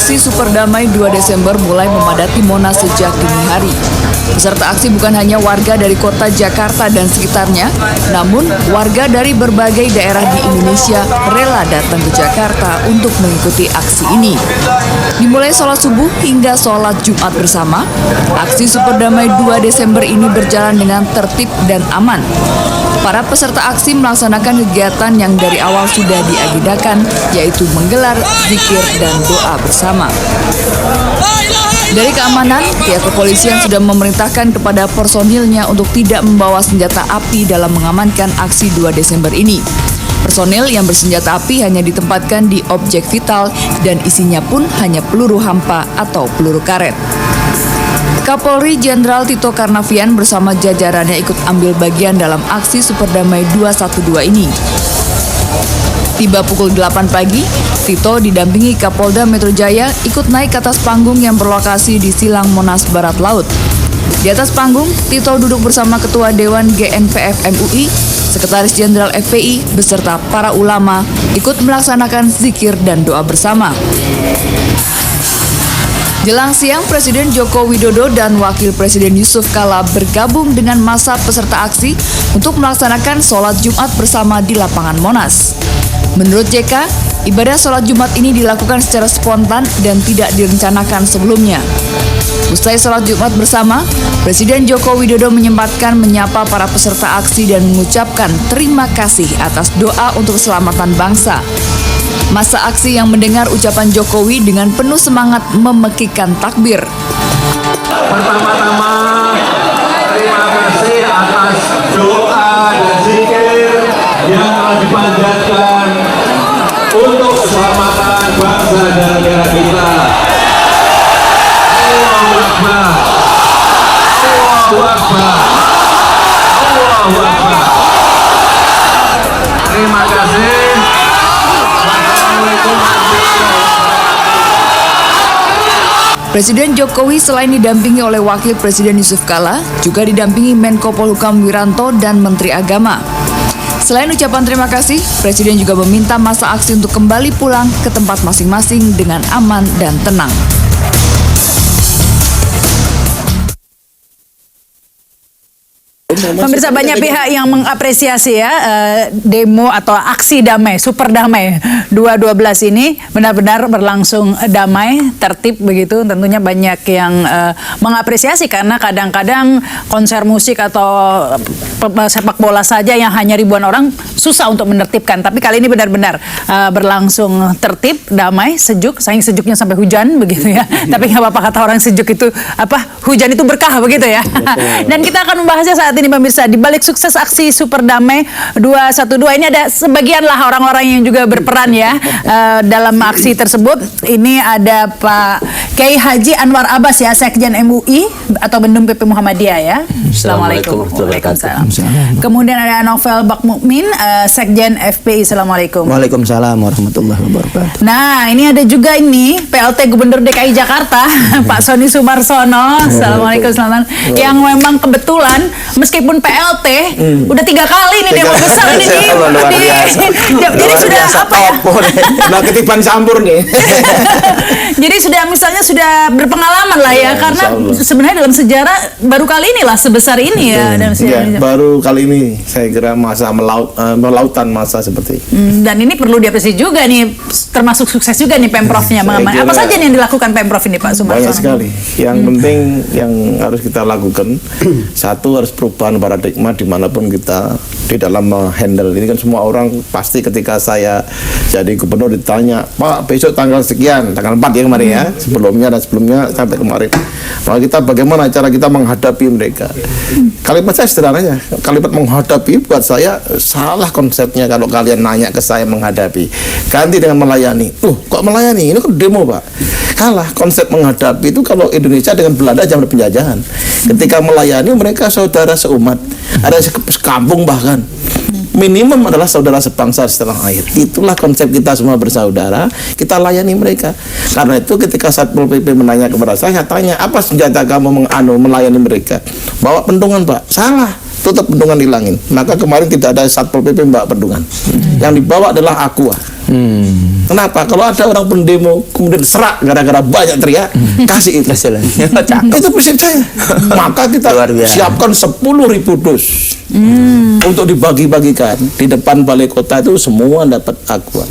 aksi Super Damai 2 Desember mulai memadati Monas sejak dini hari. Peserta aksi bukan hanya warga dari kota Jakarta dan sekitarnya, namun warga dari berbagai daerah di Indonesia rela datang ke Jakarta untuk mengikuti aksi ini. Dimulai sholat subuh hingga sholat Jumat bersama, aksi Super Damai 2 Desember ini berjalan dengan tertib dan aman. Para peserta aksi melaksanakan kegiatan yang dari awal sudah diagendakan, yaitu menggelar zikir dan doa bersama. Dari keamanan, pihak kepolisian sudah memerintahkan kepada personilnya untuk tidak membawa senjata api dalam mengamankan aksi 2 Desember ini. Personil yang bersenjata api hanya ditempatkan di objek vital dan isinya pun hanya peluru hampa atau peluru karet. Kapolri Jenderal Tito Karnavian bersama jajarannya ikut ambil bagian dalam aksi Super Damai 212 ini. Tiba pukul 8 pagi, Tito didampingi Kapolda Metro Jaya ikut naik ke atas panggung yang berlokasi di Silang Monas Barat Laut. Di atas panggung, Tito duduk bersama Ketua Dewan GNPF MUI, Sekretaris Jenderal FPI, beserta para ulama ikut melaksanakan zikir dan doa bersama. Jelang siang, Presiden Joko Widodo dan Wakil Presiden Yusuf Kala bergabung dengan massa peserta aksi untuk melaksanakan sholat Jumat bersama di lapangan Monas. Menurut JK, ibadah sholat Jumat ini dilakukan secara spontan dan tidak direncanakan sebelumnya. Usai sholat Jumat bersama, Presiden Joko Widodo menyempatkan menyapa para peserta aksi dan mengucapkan terima kasih atas doa untuk keselamatan bangsa. Massa aksi yang mendengar ucapan Jokowi dengan penuh semangat memekikkan takbir. Pertama-tama, terima kasih atas doa dan zikir yang telah dipanjatkan untuk keselamatan bangsa dan negara kita. Allahu Akbar. Allahu Akbar. Allahu Akbar. Terima kasih. Presiden Jokowi selain didampingi oleh Wakil Presiden Yusuf Kala, juga didampingi Menko Polhukam Wiranto dan Menteri Agama. Selain ucapan terima kasih, Presiden juga meminta massa aksi untuk kembali pulang ke tempat masing-masing dengan aman dan tenang. Pemirsa, banyak pihak yang mengapresiasi ya demo atau aksi damai, Super Damai 212 ini benar-benar berlangsung damai, tertib begitu. Tentunya banyak yang mengapresiasi karena kadang-kadang konser musik atau sepak bola saja yang hanya ribuan orang susah untuk menertibkan. Tapi kali ini benar-benar berlangsung tertib, damai, sejuk, saking sejuknya sampai hujan begitu ya. Tapi nggak apa-apa, kata orang sejuk itu hujan itu berkah begitu ya. Dan kita akan membahasnya saat ini pemirsa. Di balik sukses aksi Super Damai 212 ini ada sebagian lah orang-orang yang juga berperan ya dalam aksi tersebut. Ini ada Pak Kiai Haji Anwar Abbas ya, Sekjen MUI atau Bendum PP Muhammadiyah ya. Assalamualaikum. Waalaikumsalam. Kemudian ada Novel Bakmukmin, Sekjen FPI. Assalamualaikum. Waalaikumsalam warahmatullahi wabarakatuh. Nah, ini ada juga ini PLT Gubernur DKI Jakarta Pak Sony Sumarsono. Assalamualaikum. Selamat. Yang memang kebetulan meskipun PLT udah 3 kali nih demo besar ini jadi sudah apa ya? Nah, ketiban campur nih. Jadi sudah berpengalaman lah ya, karena sebenarnya dalam sejarah baru kali inilah sebesar ini ya. Baru kali ini saya kira masa melautan masa seperti ini. Dan ini perlu diapresiasi juga nih, termasuk sukses juga nih Pemprovnya. Apa saja nih yang dilakukan Pemprov ini Pak Sumarsono? Banyak sekali. Yang penting yang harus kita lakukan, satu harus perubahan paradigma dimanapun kita di dalam handle ini. Kan semua orang pasti ketika saya jadi gubernur ditanya, Pak besok tanggal sekian, tanggal 4 ya kemarin ya, sebelumnya sampai kemarin, bahwa kita bagaimana cara kita menghadapi mereka. Kalimat saya sederhana aja, kalimat menghadapi buat saya salah konsepnya. Kalau kalian nanya ke saya menghadapi, ganti dengan melayani. Kok melayani? Ini kan demo Pak. Kalah konsep menghadapi itu kalau Indonesia dengan Belanda zaman penjajahan. Ketika melayani mereka saudara seumat, ada sekampung bahkan. Minimum adalah saudara sebangsa setelah air. Itulah konsep kita semua bersaudara, kita layani mereka. Karena itu ketika Satpol PP menanya kepada saya tanya, apa senjata kamu melayani mereka? Bawa pentungan Pak. Salah, tutup pentungan hilangin. Maka kemarin tidak ada Satpol PP bawa pentungan. Yang dibawa adalah Aqua. Kenapa? Kalau ada orang pendemo kemudian serak gara-gara banyak teriak, kasih itu. Itu prinsip saya. Maka kita siapkan 10.000 dus untuk dibagi-bagikan di depan balai kota itu, semua dapat aqua.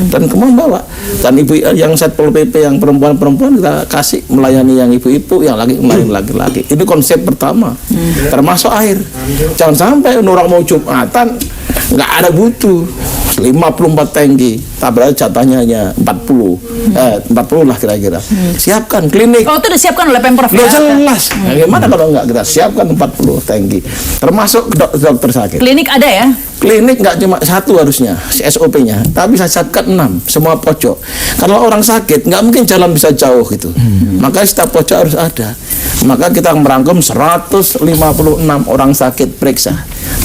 Dan kemana bawa. Dan ibu yang Satpol PP yang perempuan-perempuan kita kasih melayani yang ibu-ibu, yang melayani laki-laki. Ini konsep pertama. Termasuk air. Jangan sampai orang mau Jumatan nggak ada butuh 54 tangki, tapi jatahnya hanya 40 lah kira-kira. Siapkan klinik. Oh, itu udah siapkan oleh Pemprov ya? Jelas. Gimana kalau nggak kita siapkan 40 tangki, termasuk dokter sakit. Klinik ada ya? Klinik nggak cuma satu harusnya SOP-nya, tapi saya siapkan 6 semua pojok. Kalau orang sakit nggak mungkin jalan bisa jauh gitu. Maka setiap pojok harus ada. Maka kita merangkum 156 orang sakit periksa,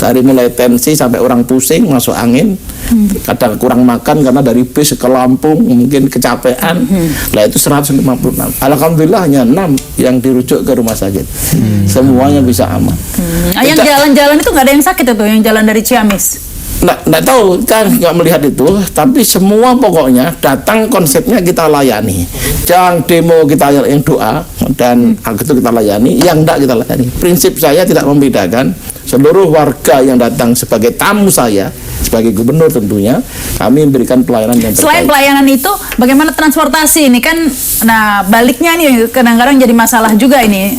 dari mulai tensi sampai orang pusing, masuk angin, kadang kurang makan karena dari bis ke Lampung mungkin kecapean. Lah itu 156. Alhamdulillah hanya 6 yang dirujuk ke rumah sakit. Semuanya bisa aman. Yang jalan-jalan itu nggak ada yang sakit itu, yang jalan dari Ciamis? Nggak tahu kan, nggak melihat itu, tapi semua pokoknya datang konsepnya kita layani. Yang demo kita yang doa dan itu kita layani, yang enggak kita layani. Prinsip saya tidak membedakan, seluruh warga yang datang sebagai tamu saya, sebagai gubernur tentunya, kami memberikan pelayanan yang terbaik. Selain pelayanan itu, bagaimana transportasi ini kan, nah baliknya nih kadang-kadang jadi masalah juga ini.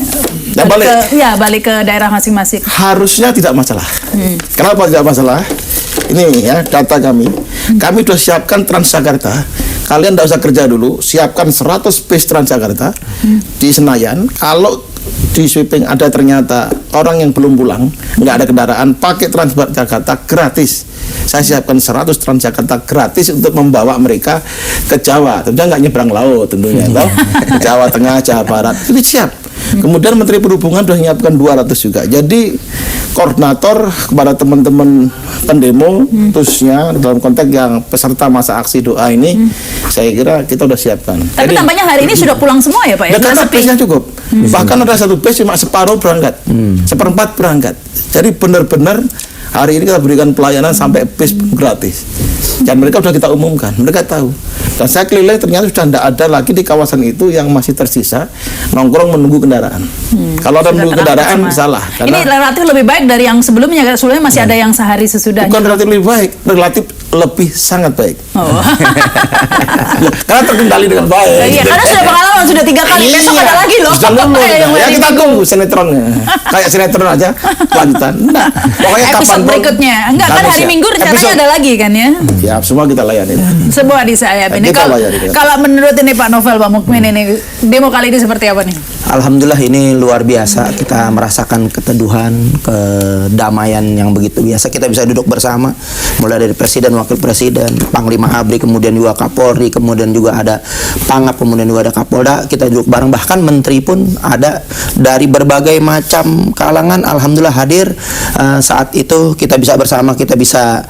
Nah, balik ke daerah masing-masing. Harusnya tidak masalah. Kenapa tidak masalah? Ini ya data kami. Kami sudah siapkan Transjakarta. Kalian tidak usah kerja dulu. Siapkan 100 bis Transjakarta di Senayan. Kalau di sweeping ada ternyata orang yang belum pulang, nggak ada kendaraan, pakai Transjakarta gratis. Saya siapkan 100 Transjakarta gratis untuk membawa mereka ke Jawa. Tentunya nggak nyebrang laut tentunya, Jawa Tengah, Jawa Barat. Itu siap. Kemudian Menteri Perhubungan sudah menyiapkan 200 juga. Jadi koordinator kepada teman-teman pendemo, khususnya dalam konteks yang peserta masa aksi doa ini, saya kira kita sudah siapkan. Tapi jadi, tampaknya hari ini sudah pulang semua ya Pak ya? Karena bisnya cukup. Bahkan ada satu bis cuma separuh berangkat, seperempat berangkat. Jadi benar-benar hari ini kita berikan pelayanan sampai bis gratis. Dan mereka sudah kita umumkan, mereka tahu. Dan saya keliling ternyata sudah tidak ada lagi di kawasan itu yang masih tersisa nongkrong menunggu kendaraan. Kalau ada menunggu kendaraan salah. Ini relatif lebih baik dari yang sebelumnya. Sebelumnya masih ada yang sehari sesudahnya. Bukan relatif lebih baik, relatif lebih sangat baik. Oh. Karena terkendali dengan baik. Iya, karena sudah pengalaman sudah 3 kali. Besok ada lagi loh. Ya kita tunggu sinetronnya. Kayak sinetron aja lanjutan. Nah, pokoknya kapan berikutnya. Enggak kan hari Minggu rencananya ada lagi kan ya? Ya, semua kita layani. Semua disayap ini. Kalau menurut ini Pak Novel, Pak Mukmin, ini demo kali ini seperti apa nih? Alhamdulillah ini luar biasa. Kita merasakan keteduhan, kedamaian yang begitu biasa. Kita bisa duduk bersama, mulai dari Presiden, Wakil Presiden, Panglima ABRI, kemudian juga Kapolri, kemudian juga ada Pangap, kemudian juga ada Kapolda. Kita duduk bareng, bahkan Menteri pun ada dari berbagai macam kalangan. Alhamdulillah hadir. Saat itu kita bisa bersama, kita bisa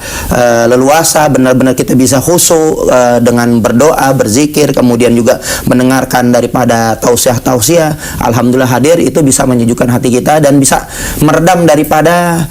leluasa, benar-benar kita bisa khusyuk dengan berdoa, berzikir, kemudian juga mendengarkan daripada tausiah-tausiah. Alhamdulillah hadir, itu bisa menyejukkan hati kita dan bisa meredam daripada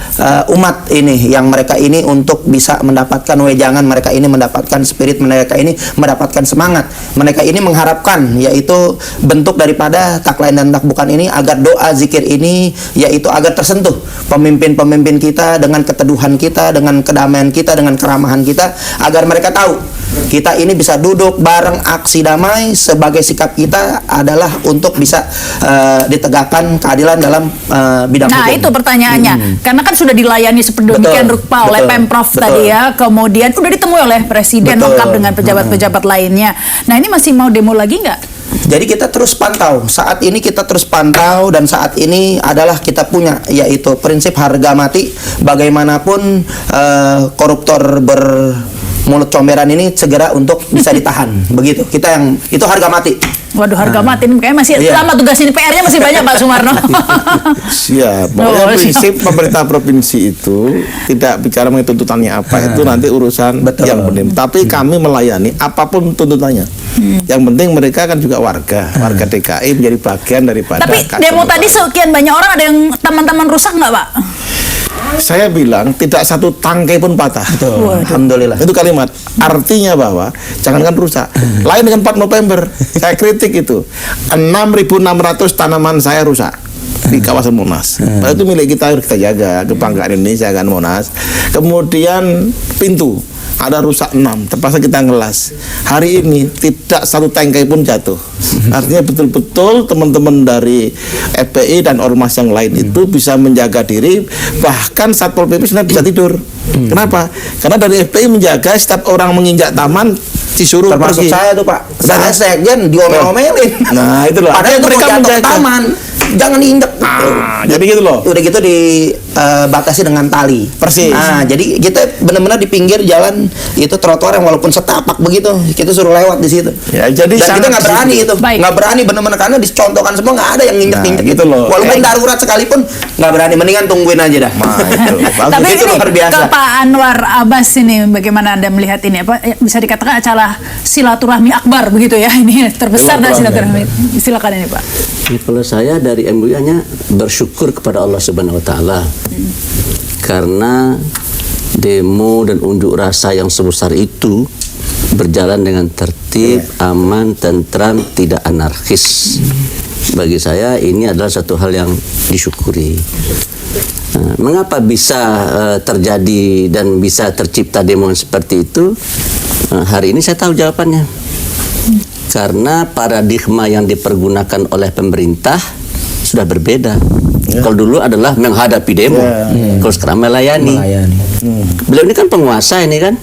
umat ini, yang mereka ini untuk bisa mendapatkan wejangan, mereka ini mendapatkan spirit, mereka ini mendapatkan semangat, mereka ini mengharapkan, yaitu bentuk daripada tagline dan takbukan ini, agar doa zikir ini yaitu agar tersentuh pemimpin-pemimpin kita dengan keteduhan kita, dengan kedamaian kita, dengan keramahan kita, agar mereka tahu kita ini bisa duduk bareng aksi damai. Sebagai sikap kita adalah untuk bisa ditegakkan keadilan dalam bidang hukum. Nah itu pertanyaannya, karena kan sudah dilayani sedemikian rupa oleh Pemprov tadi ya, kemudian udah ditemui oleh Presiden lengkap dengan pejabat-pejabat lainnya. Nah ini masih mau demo lagi nggak? Jadi kita terus pantau. Saat ini kita terus pantau, dan saat ini adalah kita punya yaitu prinsip harga mati. Bagaimanapun koruptor mulut comberan ini segera untuk bisa ditahan. Begitu. Kita yang itu harga mati. Waduh, harga mati ini kayaknya masih lama tugas ini, PR-nya masih banyak Pak Sumarno. Siap. Pokoknya prinsip pemerintah provinsi itu tidak bicara mengenai tuntutannya apa, itu nanti urusan yang penting. Tapi kami melayani apapun tuntutannya. Yang penting mereka kan juga warga DKI menjadi bagian daripada. Tapi demo tadi sekian banyak orang, ada yang teman-teman rusak nggak Pak? Saya bilang tidak satu tangkai pun patah. Alhamdulillah. Itu kalimat. Artinya bahwa jangankan rusak. Lain dengan 4 November. Saya kritik itu. 6.600 tanaman saya rusak di kawasan Monas. Itu milik kita, harus kita jaga, kebanggaan Indonesia kan Monas. Kemudian pintu ada rusak 6, terpaksa kita ngelas. Hari ini tidak satu tangkai pun jatuh. Artinya betul-betul teman-teman dari FPI dan ormas yang lain itu bisa menjaga diri. Bahkan Satpol PP sebenarnya bisa tidur. Kenapa? Karena dari FPI menjaga setiap orang menginjak taman disuruh Termasuk pergi. saya tuh Pak. Saya sekjen diomel-omelin. Nah, itu loh. Padahal itu Mereka mau jatuh menjaga. taman. Jangan diinjak. Jadi gitu loh. Udah gitu dibatasi dengan tali. Persis. Nah, jadi kita benar-benar di pinggir jalan itu trotoar yang walaupun setapak begitu, kita suruh lewat di situ. Ya, jadi Dan kita sangat nggak berani disitu. itu, Baik. nggak berani benar-benar karena dicontohkan semua, nggak ada yang nginjek-nginjek Nah, gitu loh. Walaupun darurat sekalipun nggak berani, mendingan tungguin aja dah. Nah, itu. Bagus. Tapi itu ini luar biasa. ke Pak Anwar Abbas ini, bagaimana Anda melihat ini? Apa bisa dikatakan acara silaturahmi akbar begitu ya? Ini terbesar dari silaturahmi. Silakan ini Pak. Ya, kalau saya dari MUI hanya bersyukur kepada Allah Subhanahu wa taala. Karena demo dan unjuk rasa yang sebesar itu berjalan dengan tertib, aman, tentram, tidak anarkis. Bagi saya ini adalah satu hal yang disyukuri. Nah, mengapa bisa terjadi dan bisa tercipta demo yang seperti itu? Hari ini saya tahu jawabannya. Karena paradigma yang dipergunakan oleh pemerintah sudah berbeda. Kalau dulu adalah menghadapi demo, kalau sekarang melayani. Beliau ini kan penguasa ini kan.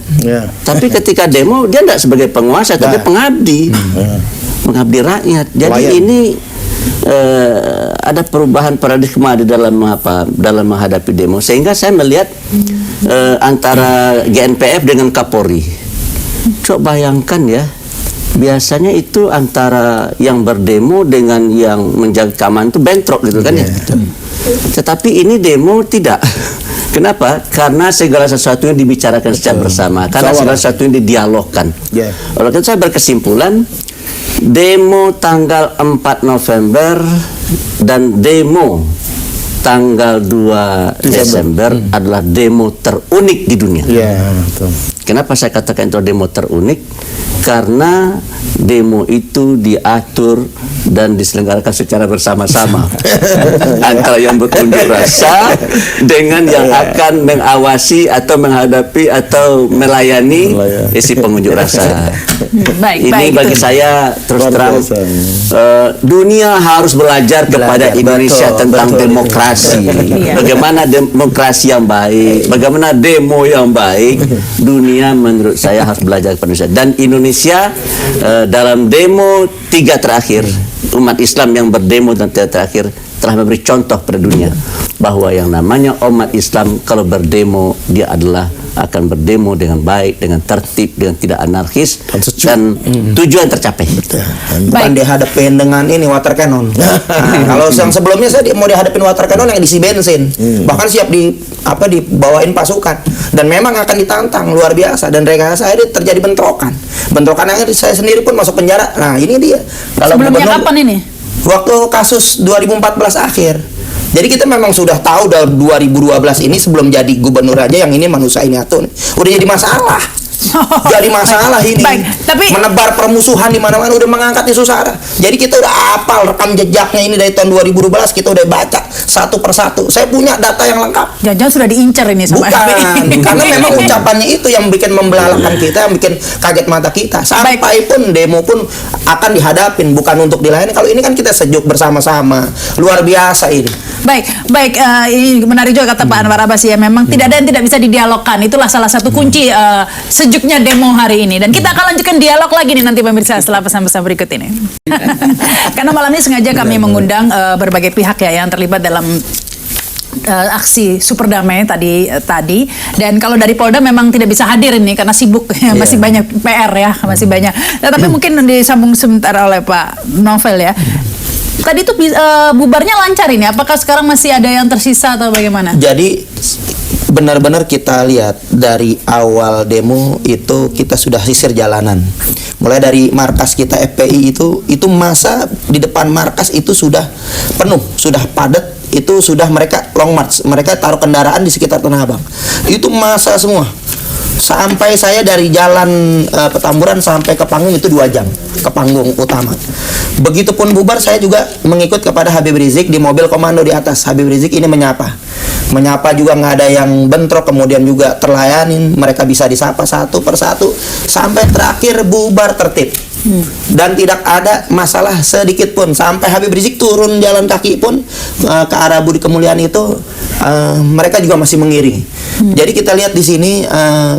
Tapi ketika demo dia tidak sebagai penguasa, tapi pengabdi, mengabdi rakyat. Jadi ini ada perubahan paradigma di dalam dalam menghadapi demo, sehingga saya melihat antara GNPF dengan Kapolri. Coba bayangkan ya. Biasanya itu antara yang berdemo dengan yang menjaga keamanan itu bentrok gitu kan ya. Tetapi ini demo tidak. Kenapa? Karena segala sesuatunya dibicarakan secara bersama. Karena segala sesuatunya didialogkan. Oleh karena saya berkesimpulan demo tanggal 4 November dan demo tanggal 2 Desember adalah demo terunik di dunia. Kenapa saya katakan itu demo terunik? Karena demo itu diatur dan diselenggarakan secara bersama-sama antara yang berunjuk rasa dengan yang akan mengawasi atau menghadapi atau melayani si pengunjuk rasa. Ini bagi saya terus terang dunia harus belajar kepada Indonesia tentang demokrasi. Bagaimana demokrasi yang baik, bagaimana demo yang baik. Dunia menurut saya harus belajar kepada Indonesia. Dan Indonesia dalam demo 3 terakhir, umat Islam yang berdemo dan terakhir telah memberi contoh pada dunia bahwa yang namanya umat Islam kalau berdemo dia adalah akan berdemo dengan baik, dengan tertib, dengan tidak anarkis dan tujuan tercapai. Bukan dihadapin dengan ini water cannon. Kalau yang sebelumnya saya mau dihadapin water cannon yang diisi bensin, bahkan siap dibawain pasukan dan memang akan ditantang luar biasa dan rekayasa ini terjadi bentrokan yang saya sendiri pun masuk penjara. Nah ini dia. Kalau sebelumnya kapan ini? Waktu kasus 2014 akhir. Jadi kita memang sudah tahu dari 2012 ini sebelum jadi gubernur aja yang ini manusia ini atau udah jadi masalah. Jadi masalah ini. Tapi menebar permusuhan di mana-mana, udah mengangkat isu SARA. Jadi kita udah hafal rekam jejaknya ini dari tahun 2012, kita udah baca satu persatu. Saya punya data yang lengkap. Jangan-jangan sudah diincar ini sama Bukan, karena memang ucapannya itu yang bikin membelalakan kita, yang bikin kaget mata kita. Sampai pun demo pun akan dihadapin, bukan untuk dilayani. Kalau ini kan kita sejuk bersama-sama. Luar biasa ini. Baik, ini menarik juga kata Pak Anwar Abbas ya. Memang tidak ada yang tidak bisa didialogkan. Itulah salah satu kunci sejuknya demo hari ini. Dan kita akan lanjutkan dialog lagi nih nanti pemirsa setelah pesan-pesan berikut ini. Karena malam ini sengaja kami mengundang berbagai pihak ya yang terlibat dalam aksi super damai tadi dan kalau dari Polda memang tidak bisa hadir ini karena sibuk ya, masih banyak PR ya, masih banyak. Tapi mungkin disambung sebentar oleh Pak Novel ya. Tadi itu bubarnya lancar ini. Apakah sekarang masih ada yang tersisa atau bagaimana? Jadi benar-benar kita lihat dari awal demo itu kita sudah sisir jalanan. Mulai dari markas kita FPI itu masa di depan markas itu sudah penuh, sudah padat itu sudah mereka long march, mereka taruh kendaraan di sekitar Tanah Abang. Itu massa semua. Sampai saya dari jalan Petamburan sampai ke panggung itu 2 jam, ke panggung utama. Begitupun bubar saya juga mengikut kepada Habib Rizik di mobil komando di atas. Habib Rizik ini menyapa juga, nggak ada yang bentrok, kemudian juga terlayanin, mereka bisa disapa satu persatu sampai terakhir bubar tertib. Dan tidak ada masalah sedikit pun, sampai Habib Rizik turun jalan kaki pun ke arah Budi Kemuliaan itu mereka juga masih mengiringi. Jadi kita lihat di sini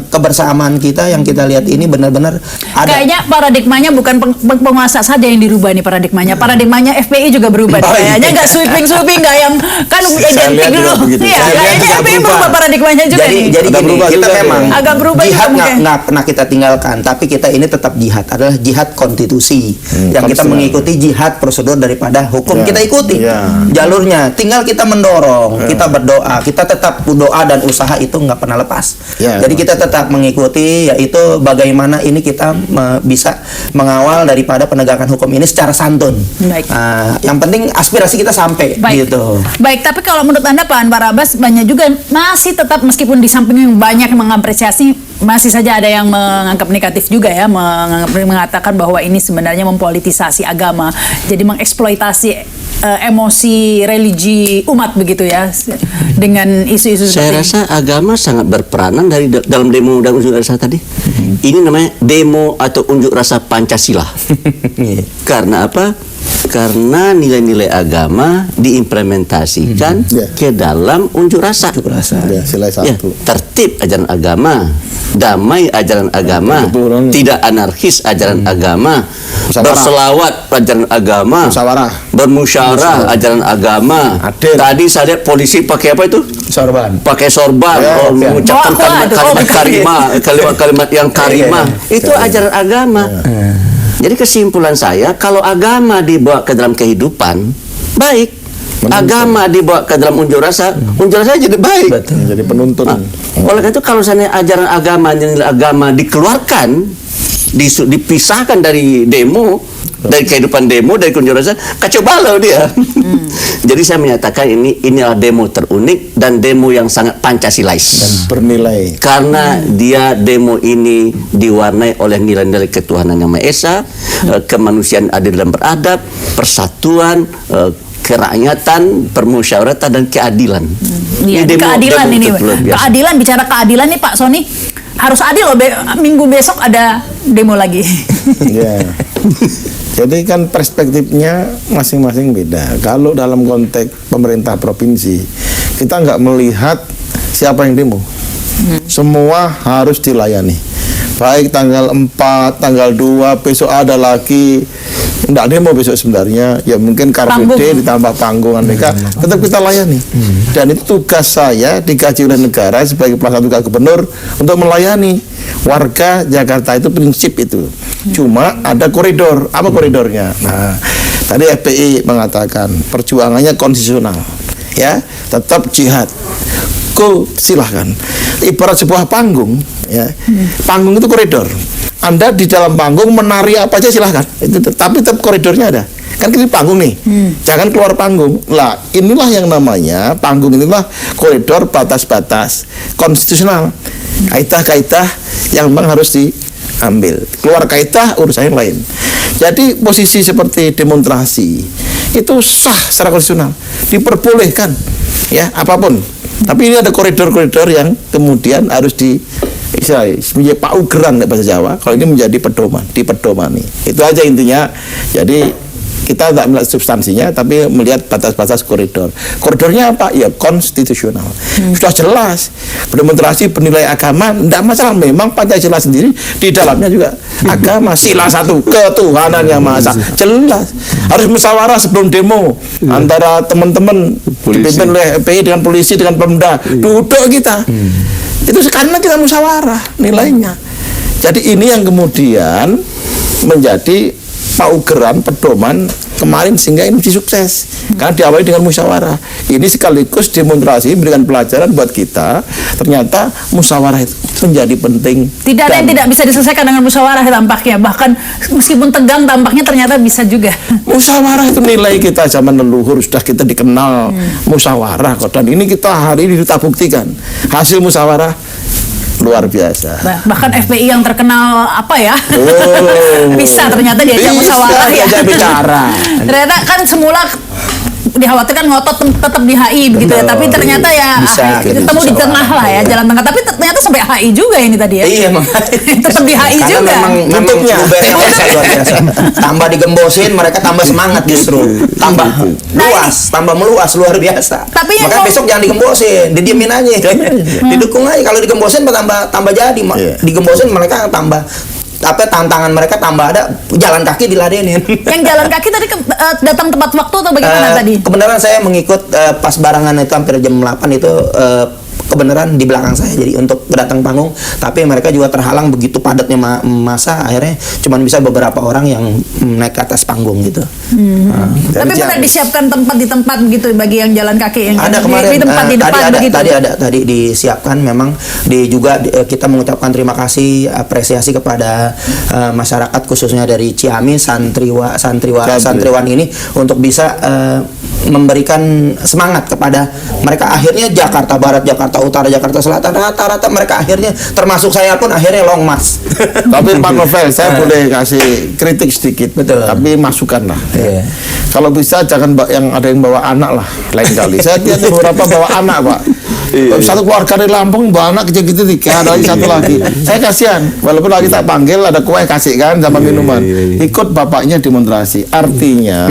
kebersamaan kita yang kita lihat ini benar-benar ada. Kayaknya paradigmanya bukan penguasa saja yang dirubah nih paradigmanya. Paradigmanya FPI juga berubah. Kayaknya nggak sweeping nggak yang kan identik dulu. Iya, kayaknya FPI berubah paradigmanya juga nih. Jadi gini, kita memang agak berubah jihad juga nggak pernah kita tinggalkan, tapi kita ini tetap jihad, adalah jihad konstitusi yang kita mengikuti jihad prosedur daripada hukum, kita ikuti jalurnya. Tinggal kita mendorong, kita berdoa, kita tetap doa dan usaha itu nggak pernah lepas. Jadi kita tetap mengikuti, yaitu bagaimana ini kita bisa mengawal daripada penegakan hukum ini secara santun. Yang penting aspirasi kita sampai. Gitu. Baik, tapi kalau menurut Anda Pak Anwar Abbas, banyak juga masih tetap, meskipun di samping yang banyak yang mengapresiasi, masih saja ada yang menganggap negatif juga ya, mengatakan bahwa ini sebenarnya mempolitisasi agama, jadi mengeksploitasi emosi religi umat begitu ya, dengan isu-isu seperti Saya rasa agama sangat berperanan dalam demo dan unjuk rasa tadi. Ini namanya demo atau unjuk rasa Pancasila. Karena apa? Karena nilai-nilai agama diimplementasikan ke dalam unjuk rasa. Sila 1. Tertib ajaran agama, damai ajaran agama, tidak anarkis ajaran agama, berselawat ajaran agama, bermusyawarah ajaran agama. Tadi saya lihat polisi pakai apa itu? Pakai sorban, mengucapkan kalimat yang karimah. Itu ajaran agama. Jadi kesimpulan saya, kalau agama dibawa ke dalam kehidupan, baik. Agama dibawa ke dalam unjuk rasa jadi baik. Jadi penuntun. Oleh karena itu, kalau misalnya ajaran agama, nilai agama dikeluarkan, dipisahkan dari demo, dari kehidupan demo, dari unjuk rasa, kacau balau dia. Jadi saya menyatakan inilah demo terunik dan demo yang sangat Pancasilais dan bernilai. Karena dia demo ini diwarnai oleh nilai-nilai ketuhanan yang Maha Esa, kemanusiaan adil dan beradab, persatuan, kerakyatan, permusyawaratan dan keadilan. Iya, keadilan ini. Keadilan, bicara keadilan nih Pak Sony, harus adil loh. Minggu besok ada demo lagi. Jadi kan perspektifnya masing-masing beda. Kalau dalam konteks pemerintah provinsi, kita nggak melihat siapa yang demo. Semua harus dilayani. Baik tanggal 4, tanggal 2, besok ada lagi. Nggak demo besok sebenarnya, ya mungkin Car Free Day ditambah panggungan mereka, tetap kita layani. Dan itu tugas saya digaji oleh negara sebagai pelaksana tugas gubernur untuk melayani warga Jakarta, itu prinsip itu. Cuma ada koridor, apa koridornya? Nah, tadi FPI mengatakan perjuangannya konstitusional, ya, tetap jihad. Silahkan. Ibarat sebuah panggung, ya, panggung itu koridor. Anda di dalam panggung menari apa aja silahkan, itu tapi tetap koridornya ada. Kan ini panggung nih, jangan keluar panggung. Lah, inilah yang namanya panggung, inilah koridor, batas-batas konstitusional, kaidah-kaidah yang memang harus diambil. Keluar kaidah urusan yang lain. Jadi posisi seperti demonstrasi itu sah secara konstitusional, diperbolehkan, ya, apapun. Tapi ini ada koridor-koridor yang kemudian harus menjadi paugeran bahasa Jawa. Kalau ini menjadi pedoman, dipedomani. Itu aja intinya. Jadi kita tidak melihat substansinya, tapi melihat batas-batas koridor. Koridornya apa? Ya konstitusional. Sudah jelas. Demonstrasi bernilai agama, tidak masalah. Memang Pancasila sendiri di dalamnya juga agama. Sila 1, ketuhanan yang Maha Esa. Jelas. Harus musyawarah sebelum demo antara teman-teman dipimpin oleh FPI dengan polisi dengan Pemda. Duduk kita. Itu karena kita musyawarah nilainya. Jadi ini yang kemudian menjadi paugeran pedoman kemarin sehingga ini sukses karena diawali dengan musyawarah. Ini sekaligus demonstrasi memberikan pelajaran buat kita, ternyata musyawarah itu menjadi penting. Tidak ada yang tidak bisa diselesaikan dengan musyawarah tampaknya, bahkan meskipun tegang tampaknya ternyata bisa juga. Musyawarah itu nilai kita zaman leluhur sudah kita dikenal musyawarah kok, dan ini kita hari ini kita buktikan hasil musyawarah luar biasa. Bahkan FPI yang terkenal apa ya, bisa ternyata diajak musyawarah ya. Diajak bicara. Ternyata kan semula dikhawatirkan ngotot tetap di HI begitu ya, tapi ternyata ya Bisa, ketemu di tengah lah ya, jalan tengah. Tapi ternyata sampai HI juga ini tadi ya. Iya, Tetap di HI karena juga. memang lubernya biasa luar biasa. Tambah digembosin, mereka tambah semangat justru. Tambah luas, tambah meluas luar biasa. Tapi yang maka besok jangan digembosin, didiemin aja. Didukung aja. Kalau digembosin tambah jadi. Digembosin mereka tambah tantangan mereka tambah ada, jalan kaki diladenin. Yang jalan kaki tadi datang tepat waktu atau bagaimana tadi? Kebenaran saya mengikut pas barangan itu hampir jam 8 itu kebenaran di belakang saya, jadi untuk datang panggung, tapi mereka juga terhalang begitu padatnya masa, akhirnya cuma bisa beberapa orang yang naik ke atas panggung gitu. Tapi benar disiapkan tempat di tempat begitu bagi yang jalan kaki yang ada kemarin di tempat di depan begitu. Tadi disiapkan, memang kita mengucapkan terima kasih, apresiasi kepada masyarakat khususnya dari Ciamis, santriwan ini untuk bisa memberikan semangat kepada mereka. Akhirnya Jakarta Barat, Jakarta Utara, Jakarta Selatan, rata-rata mereka akhirnya, termasuk saya pun akhirnya long march. Tapi Pak Novel, saya boleh kasih kritik sedikit. Betul. Tapi masukan lah. Iya. Kalau bisa jangan ada yang bawa anak lah, lain kali. Saya lihat beberapa bawa anak, Pak. Satu keluarga dari Lampung bawa anak kecil-kecil 3, ada lagi satu lagi. Saya kasihan, walaupun lagi tak panggil ada kue kasih kan sama minuman. Ikut bapaknya demonstrasi. Artinya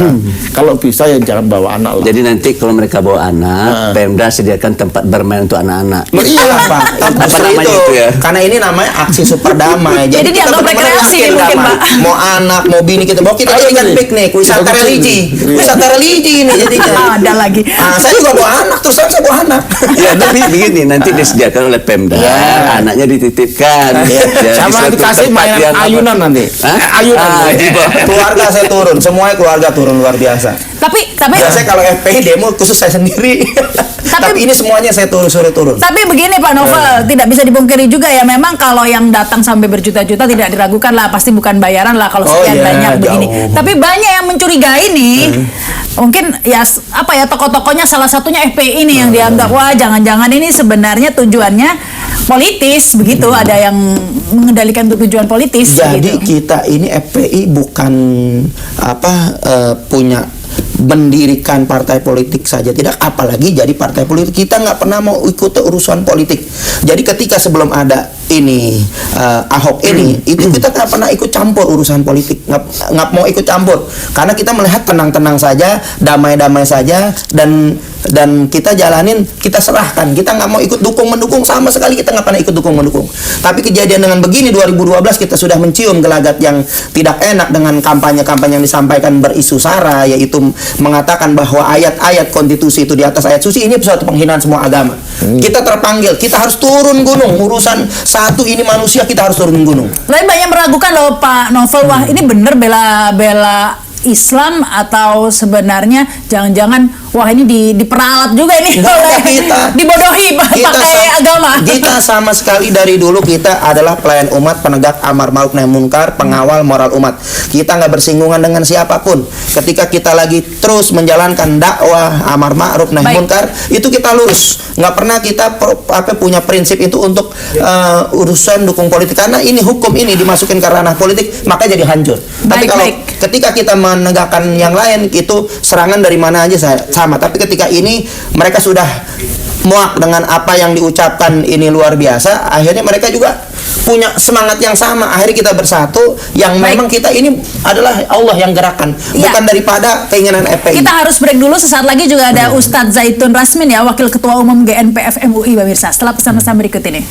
kalau bisa ya jangan bawa anak lah. Jadi nanti kalau mereka bawa anak, Pemda sediakan tempat bermain untuk anak-anak. Iyalah Pak, Apa namanya itu ya? Karena ini namanya aksi super damai. Jadi kita dianggap benar-benar rekreasi yakin mungkin, damai. Pak. Mau anak, mau bini kita bawa, kita jadikan piknik, wisata religi, ini jadinya. Ada lagi. Saya juga bawa anak, terus saya bawa anak. Ya, tapi begini, nanti disediakan oleh Pemda, anaknya dititipkan. Ya, Sama di suatu dikasih tempat mainan yang apa? ayunan nanti. Hah? Ayunan. Keluarga saya turun, semuanya keluarga turun luar biasa. Tapi Biasanya kalau FPI demo khusus saya sendiri. Tapi ini semuanya saya suruh turun. Tapi begini Pak Novel, tidak bisa dipungkiri juga ya, memang kalau yang datang sampai berjuta-juta tidak diragukan lah, pasti bukan bayaran lah kalau sekian banyak begini. Tapi banyak yang mencurigai nih. Mungkin ya tokoh-tokohnya salah satunya FPI ini yang dianggap wah jangan-jangan ini sebenarnya tujuannya politis begitu, ada yang mengendalikan untuk tujuan politis. Jadi gitu. kita ini FPI bukan punya mendirikan partai politik saja, tidak, apalagi jadi partai politik. Kita nggak pernah mau ikut urusan politik. Jadi ketika sebelum ada ini Ahok ini, itu kita nggak pernah ikut campur urusan politik, nggak mau ikut campur, karena kita melihat tenang-tenang saja, damai-damai saja, dan kita jalanin, kita serahkan. Kita nggak mau ikut dukung-mendukung, sama sekali kita nggak pernah ikut dukung-mendukung. Tapi kejadian dengan begini 2012 kita sudah mencium gelagat yang tidak enak dengan kampanye-kampanye yang disampaikan berisu sara, yaitu mengatakan bahwa ayat-ayat konstitusi itu di atas ayat suci. Ini suatu penghinaan semua agama. Kita terpanggil, kita harus turun gunung. Urusan satu ini manusia, kita harus turun gunung. Tapi banyak meragukan loh Pak Novel, wah ini bener bela Islam atau sebenarnya jangan-jangan wah ini diperalat juga ini oleh dibodohi pakai agama. Kita sama sekali dari dulu kita adalah pelayan umat, penegak amar ma'ruf nahi munkar, pengawal moral umat. Kita nggak bersinggungan dengan siapapun. Ketika kita lagi terus menjalankan dakwah amar ma'ruf nahi munkar, itu kita lurus. Nggak pernah kita punya prinsip itu untuk urusan dukung politik, karena ini hukum ini dimasukin ke ranah politik maka jadi hancur. Tapi kalau ketika kita menegakkan yang lain, itu serangan dari mana aja sama. Tapi ketika ini mereka sudah muak dengan apa yang diucapkan ini luar biasa, akhirnya mereka juga punya semangat yang sama. Akhirnya kita bersatu, yang memang kita ini adalah Allah yang gerakan, bukan daripada keinginan FPI. Kita harus break dulu, sesaat lagi juga ada Ustadz Zaitun Rasmin ya, Wakil Ketua Umum GNPF MUI pemirsa, setelah pesan-pesan berikut ini.